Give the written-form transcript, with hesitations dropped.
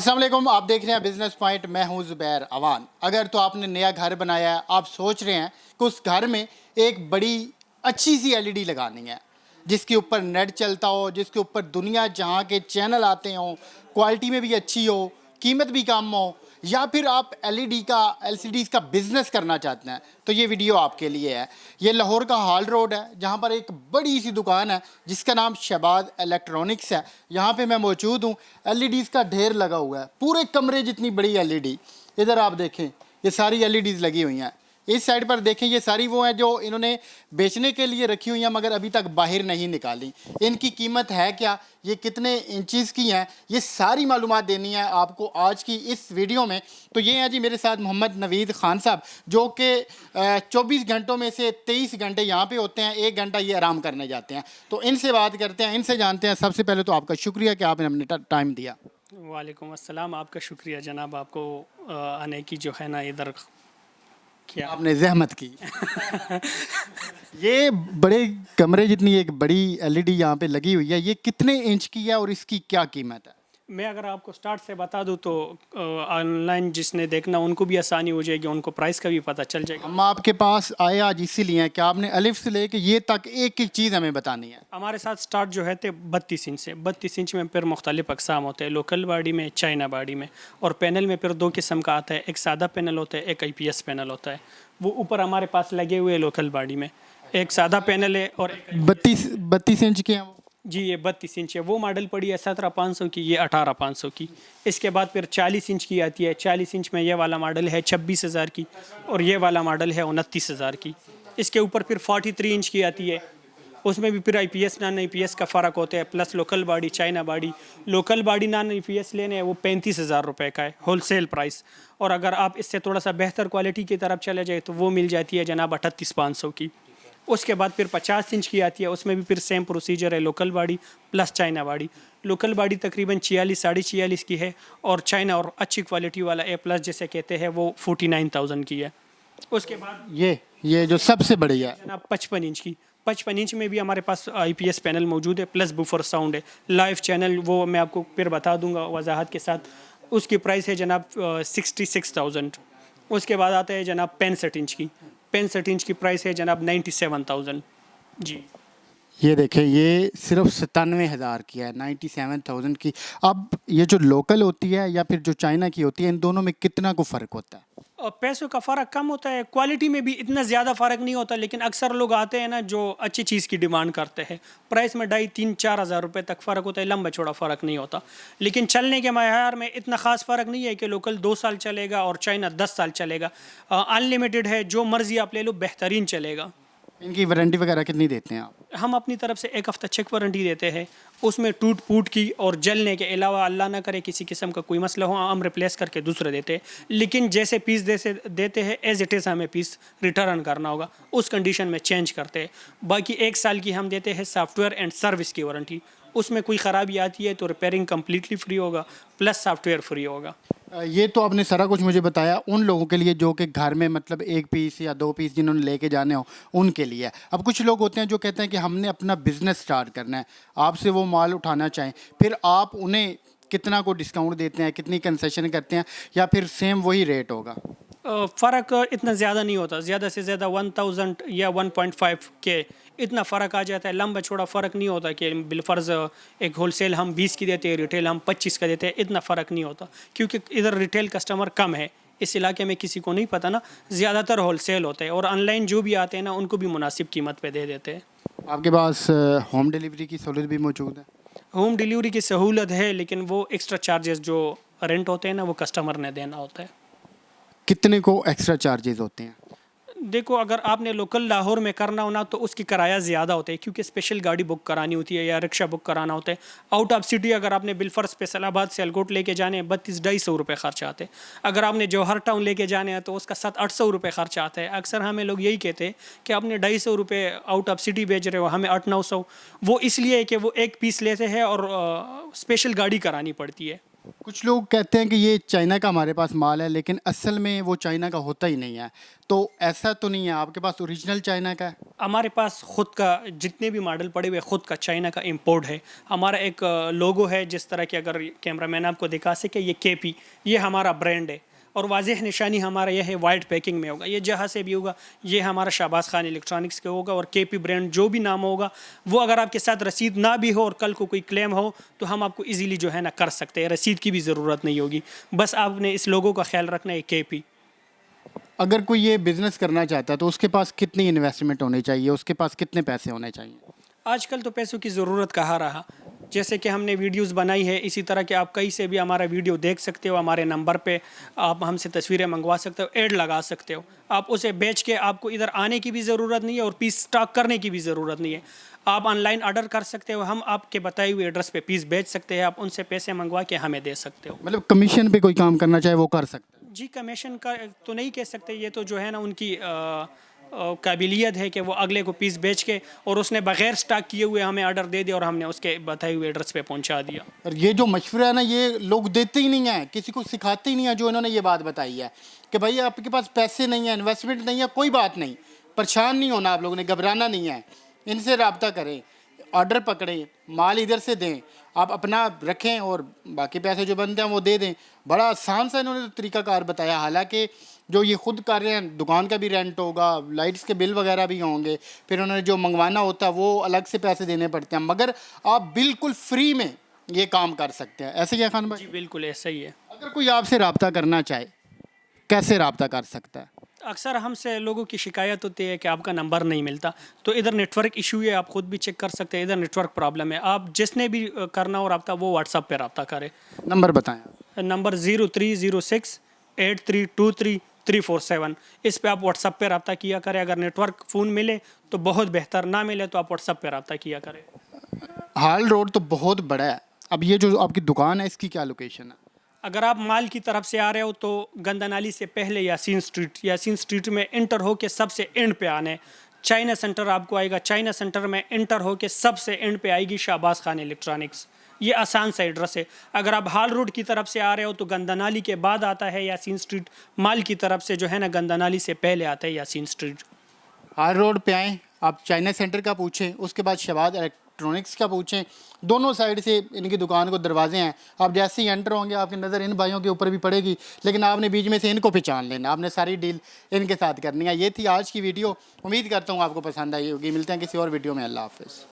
अस्सलाम वालेकुम, आप देख रहे हैं बिजनेस पॉइंट। मैं हूं ज़ुबैर अवान। अगर तो आपने नया घर बनाया है, आप सोच रहे हैं कि उस घर में एक बड़ी अच्छी सी एलईडी लगानी है जिसके ऊपर नेट चलता हो, जिसके ऊपर दुनिया जहां के चैनल आते हों, क्वालिटी में भी अच्छी हो, कीमत भी कम हो, या फिर आप एलईडी का एलसीडीज का बिजनेस करना चाहते हैं तो ये वीडियो आपके लिए है। ये लाहौर का हॉल रोड है जहाँ पर एक बड़ी सी दुकान है जिसका नाम शहबाज इलेक्ट्रॉनिक्स है। यहाँ पे मैं मौजूद हूँ। एलईडीज का ढेर लगा हुआ है, पूरे कमरे जितनी बड़ी एलईडी। इधर आप देखें, ये सारी एलईडीज लगी हुई हैं। इस साइड पर देखें, ये सारी वो हैं जो इन्होंने बेचने के लिए रखी हुई हैं मगर अभी तक बाहर नहीं निकाली। इनकी कीमत है क्या, ये कितने इंचज़ की हैं, ये सारी मालूमात देनी है आपको आज की इस वीडियो में। तो ये हैं जी मेरे साथ मोहम्मद नवीद खान साहब, जो कि 24 घंटों में से 23 घंटे यहाँ पे होते हैं, 1 घंटा ये आराम करने जाते हैं। तो इनसे बात करते हैं, इनसे जानते हैं। सबसे पहले तो आपका शुक्रिया कि आपने हमने टाइम दिया। वालेकुम अस्सलाम, आपका शुक्रिया जनाब, आपको आने की जो है ना इधर क्या आपने जहमत की। ये बड़े कमरे जितनी एक बड़ी एलईडी यहाँ पे लगी हुई है, ये कितने इंच की है और इसकी क्या कीमत है? मैं अगर आपको स्टार्ट से बता दूं तो ऑनलाइन जिसने देखना उनको भी आसानी हो जाएगी, उनको प्राइस का भी पता चल जाएगा। हम आपके पास आए आज इसीलिए हैं कि आपने अलिफ से लेके ये तक एक एक चीज़ हमें बतानी है। हमारे साथ स्टार्ट जो है थे 32 इंच से। 32 इंच में फिर मुख्तलिफ अकसाम होते हैं, लोकल बॉडी में, चाइना बॉडी में। और पैनल में फिर 2 किस्म का आता है, एक सादा पैनल होता है, एक IPS पैनल होता है। वो ऊपर हमारे पास लगे हुए लोकल बॉडी में एक सादा पैनल है और एक 32 इंच के हैं वो। जी, ये 32 इंच है। वो मॉडल पड़ी है 17,500 की, ये 18,500 की। इसके बाद फिर 40 इंच की आती है। 40 इंच में ये वाला मॉडल है 26,000 की और ये वाला मॉडल है 29,000 की। इसके ऊपर फिर 43 इंच की आती है। उसमें भी फिर IPS नॉन IPS का फ़र्क होता है, plus local body, China body. Local body non IPS लेने हैं वो 35,000 रुपये का है होलसेल प्राइस। और अगर आप इससे थोड़ा सा बेहतर क्वालिटी की तरफ चले जाए तो वो मिल जाती है जनाब 38,500 की। उसके बाद फिर 50 इंच की आती है, उसमें भी फिर सेम प्रोसीजर है, local body plus China body. Local body तकरीबन 46 साढ़े 46 की है और चाइना और अच्छी क्वालिटी वाला A+ जिसे कहते हैं वो 49,000 की है। उसके बाद ये जो सबसे बड़ी है जनाब 55 इंच की। 55 इंच में भी हमारे पास IPS पैनल मौजूद है, प्लस बुफर साउंड है, लाइव चैनल, वो मैं आपको फिर बता दूंगा वजाहत के साथ। उसकी प्राइस है जनाब 66,000। उसके बाद आता है जनाब 65 इंच की। 65 इंच की प्राइस है जनाब 97,000 जी। ये देखें, ये सिर्फ 97,000 की है, 97,000 की। अब ये जो लोकल होती है या फिर जो चाइना की होती है, इन दोनों में कितना को फ़र्क होता है? और पैसों का फ़र्क कम होता है, क्वालिटी में भी इतना ज़्यादा फ़र्क नहीं होता, लेकिन अक्सर लोग आते हैं ना जो अच्छी चीज़ की डिमांड करते हैं। प्राइस में 2,500-4 हज़ार रुपये तक फ़र्क होता है, लंबा चौड़ा फ़र्क नहीं होता। लेकिन चलने के मयार में इतना ख़ास फ़र्क नहीं है कि लोकल 2 साल चलेगा और चाइना 10 साल चलेगा। अनलिमिटेड है, जो मर्ज़ी आप ले लो, बेहतरीन चलेगा। इनकी वारंटी वगैरह कितनी देते हैं आप? हम अपनी तरफ से 1 हफ़्ता चेक वारंटी देते हैं। उसमें टूट फूट की और जलने के अलावा अल्लाह ना करे किसी किस्म का कोई मसला हो, हम रिप्लेस करके दूसरे देते हैं। लेकिन जैसे पीस देते हैं एज इट इज़ हमें पीस रिटर्न करना होगा, उस कंडीशन में चेंज करते हैं। बाकी 1 साल की हम देते हैं सॉफ्टवेयर एंड सर्विस की वारंटी। उसमें कोई ख़राबी आती है तो रिपेयरिंग कम्प्लीटली फ्री होगा, प्लस सॉफ्टवेयर फ्री होगा। ये तो आपने सारा कुछ मुझे बताया उन लोगों के लिए जो कि घर में मतलब 1 पीस या 2 पीस जिन्होंने लेके जाने हो उनके लिए। अब कुछ लोग होते हैं जो कहते हैं कि हमने अपना बिजनेस स्टार्ट करना है, आपसे वो माल उठाना चाहें, फिर आप उन्हें कितना को डिस्काउंट देते हैं, कितनी कंसेशन करते हैं, या फिर सेम वही रेट होगा? फ़र्क इतना ज़्यादा नहीं होता, ज़्यादा से ज़्यादा 1000 या 1.5 के इतना फ़र्क आ जाता है। लंबा छोड़ा फ़र्क नहीं होता कि बिलफ़र्ज़ एक होलसेल हम 20 की देते हैं, रिटेल हम 25 का देते हैं, इतना फ़र्क नहीं होता क्योंकि इधर रिटेल कस्टमर कम है। इस इलाके में किसी को नहीं पता ना, ज़्यादातर होलसेल होते हैं और ऑनलाइन जो भी आते हैं ना उनको भी मुनासिब कीमत पे दे देते हैं। आपके पास होम डिलीवरी की सहूलत भी मौजूद है? होम डिलीवरी की सहूलत है, लेकिन वो एक्स्ट्रा चार्जेस जो रेंट होते हैं ना वो कस्टमर ने देना होता है। कितने को एक्स्ट्रा चार्जेस होते हैं? देखो, अगर आपने लोकल लाहौर में करना हो ना तो उसकी किराया ज़्यादा होता है क्योंकि स्पेशल गाड़ी बुक करानी होती है या रिक्शा बुक कराना होता है। आउट ऑफ सिटी अगर आपने बिलफर्स फैसलाबाद से अलकोट लेके जाने हैं 32-250 रुपये खर्च आते हैं। अगर आपने जौहर टाउन लेके जाने हैं तो उसका 700-800 रुपये खर्च आता है। अक्सर हमें लोग यही कहते हैं कि आपने 250 रुपये आउट ऑफ सिटी भेज रहे हो, हमें 800-900। वो इसलिए कि वो 1 पीस लेते हैं और स्पेशल गाड़ी करानी पड़ती है। कुछ लोग कहते हैं कि ये चाइना का हमारे पास माल है, लेकिन असल में वो चाइना का होता ही नहीं है। तो ऐसा तो नहीं है, आपके पास ओरिजिनल चाइना का है? हमारे पास खुद का जितने भी मॉडल पड़े हुए खुद का चाइना का इंपोर्ट है। हमारा एक लोगो है, जिस तरह के अगर कैमरामैन आपको दिखा सके, ये केपी, ये हमारा ब्रांड है। और वाज़ेह निशानी हमारा यह है, वाइट पैकिंग में होगा, ये जहाँ से भी होगा, ये हमारा शाहबाज खान इलेक्ट्रॉनिक्स का होगा। और केपी ब्रांड जो भी नाम होगा, वो अगर आपके साथ रसीद ना भी हो और कल को कोई क्लेम हो तो हम आपको इजीली जो है ना कर सकते हैं, रसीद की भी ज़रूरत नहीं होगी। बस आपने इस लोगों का ख्याल रखना है, केपी। अगर कोई ये बिज़नेस करना चाहता है तो उसके पास कितनी इन्वेस्टमेंट होनी चाहिए, उसके पास कितने पैसे होने चाहिए? आजकल तो पैसों की ज़रूरत कहाँ रहा। जैसे कि हमने वीडियोस बनाई है, इसी तरह के आप कहीं से भी हमारा वीडियो देख सकते हो। हमारे नंबर पे आप हमसे तस्वीरें मंगवा सकते हो, ऐड लगा सकते हो। आप उसे बेच के आपको इधर आने की भी ज़रूरत नहीं है और पीस स्टॉक करने की भी ज़रूरत नहीं है। आप ऑनलाइन ऑर्डर कर सकते हो, हम आपके बताए हुए एड्रेस पे पीस बेच सकते हैं, आप उनसे पैसे मंगवा के हमें दे सकते हो। मतलब कमीशन पे कोई काम करना चाहे वो कर सकता है? जी, कमीशन का तो नहीं कह सकते, ये तो जो है ना उनकी काबिलियत है कि वो अगले को पीस बेच के और उसने बगैर स्टॉक किए हुए हमें ऑर्डर दे दिया और हमने उसके बताए हुए एड्रेस पे पहुंचा दिया। और ये जो मशवरा है ना, ये लोग देते ही नहीं है, किसी को सिखाते ही नहीं है। जो इन्होंने ये बात बताई है कि भाई आपके पास पैसे नहीं है, इन्वेस्टमेंट नहीं है, कोई बात नहीं, परेशान नहीं होना, आप लोगों ने घबराना नहीं है, इनसे रब्ता करें, ऑर्डर पकड़ें, माल इधर से दें, आप अपना रखें और बाकी पैसे जो बनते हैं वो दे दें। बड़ा आसान सा इन्होंने तो तरीकाकार बताया। हालांकि जो ये खुद कर रहे हैं, दुकान का भी रेंट होगा, लाइट्स के बिल वगैरह भी होंगे, फिर उन्होंने जो मंगवाना होता है वो अलग से पैसे देने पड़ते हैं, मगर आप बिल्कुल फ्री में ये काम कर सकते हैं। ऐसे ही है खान भाई? जी बिल्कुल ऐसा ही है। अगर कोई आपसे रब्ता करना चाहे, कैसे रब्ता कर सकता है? अक्सर हमसे लोगों की शिकायत होती है कि आपका नंबर नहीं मिलता, तो इधर नेटवर्क इशू है, आप खुद भी चेक कर सकते हैं, इधर नेटवर्क प्रॉब्लम है। आप जिसने भी करना हो रब्ता, वो व्हाट्सअप पे रब्ता करें। नंबर बताएं। नंबर 0306832347, इस पे आप व्हाट्सअप पे रब्ता किया करें। अगर नेटवर्क फ़ोन मिले तो बहुत बेहतर, ना मिले तो आप व्हाट्सअप पे रब्ता किया करें। हाल रोड तो बहुत बड़ा है। अब ये जो आपकी दुकान है, इसकी क्या लोकेशन है? अगर आप माल की तरफ से आ रहे हो तो गंदा नाली से पहले यासीन स्ट्रीट में इंटर हो के सबसे एंड पे आने, चाइना सेंटर आपको आएगा। चाइना सेंटर में इंटर हो के सबसे एंड पे आएगी शाहबाज खान इलेक्ट्रॉनिक्स। ये आसान सा एड्रेस है। अगर आप हाल रोड की तरफ से आ रहे हो तो गंदा नाली के बाद आता है यासीन स्ट्रीट, माल की तरफ से जो है ना गंदा नाली से पहले आता है यासीन स्ट्रीट। हाल रोड पे आएँ, आप चाइना सेंटर का पूछें, उसके बाद शहबाज इलेक्ट्रॉनिक्स का पूछें। दोनों साइड से इनकी दुकान को दरवाजे हैं। आप जैसे ही एंटर होंगे आपकी नज़र इन भाइयों के ऊपर भी पड़ेगी, लेकिन आपने बीच में से इनको पहचान लेना, आपने सारी डील इनके साथ करनी है। ये थी आज की वीडियो, उम्मीद करता हूँ आपको पसंद आई होगी। मिलते हैं किसी और वीडियो में। अल्लाह हाफ़िज़।